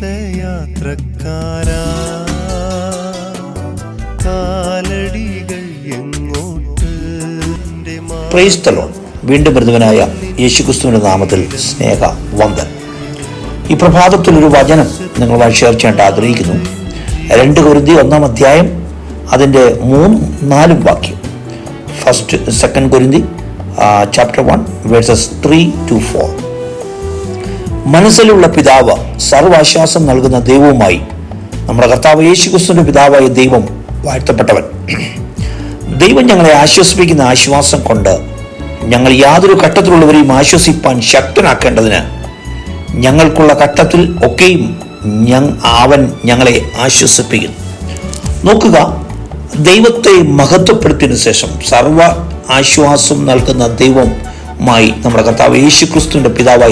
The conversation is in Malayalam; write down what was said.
ജീവിതയാത്രക്കാരാ കാലടികൾ എങ്ങോട്ട്. Praise the Lord. വീണ്ടും മൃദുവനായ യേശുക്രിസ്തുവിന്റെ നാമത്തിൽ സ്നേഹ വന്ദനം. ഈ പ്രഭാതത്തിൽ ഒരു വചനം നിങ്ങളുമായി ഷെയർ ചെയ്യേണ്ട ആഗ്രഹിക്കുന്നു. 2 കൊരിന്ത്യർ 1 അധ്യായം അതിൻ്റെ 3-4 വാക്യം. 2 കൊരിന്ത്യർ chapter 1 verses 3-4. മനസ്സിലുള്ള പിതാവ് സർവ്വാശ്വാസം നൽകുന്ന ദൈവവുമായി നമ്മുടെ കർത്താവ് യേശുക്രിസ്തുവിന്റെ പിതാവായ ദൈവം വാഴ്ത്തപ്പെട്ടവൻ. ദൈവം ഞങ്ങളെ ആശ്വസിപ്പിക്കുന്ന ആശ്വാസം കൊണ്ട് ഞങ്ങൾ യാതൊരു ഘട്ടത്തിലുള്ളവരെയും ആശ്വസിപ്പാൻ ശക്തനാക്കേണ്ടതിന് ഞങ്ങൾക്കുള്ള ഘട്ടത്തിൽ ഒക്കെയും അവൻ ഞങ്ങളെ ആശ്വസിപ്പിക്കുന്നു. നോക്കുക, ദൈവത്തെ മഹത്വപ്പെടുത്തിയതിനു ശേഷം സർവ്വ ആശ്വാസം നൽകുന്ന ദൈവമായി നമ്മുടെ കർത്താവ് യേശുക്രിസ്തുവിന്റെ പിതാവായി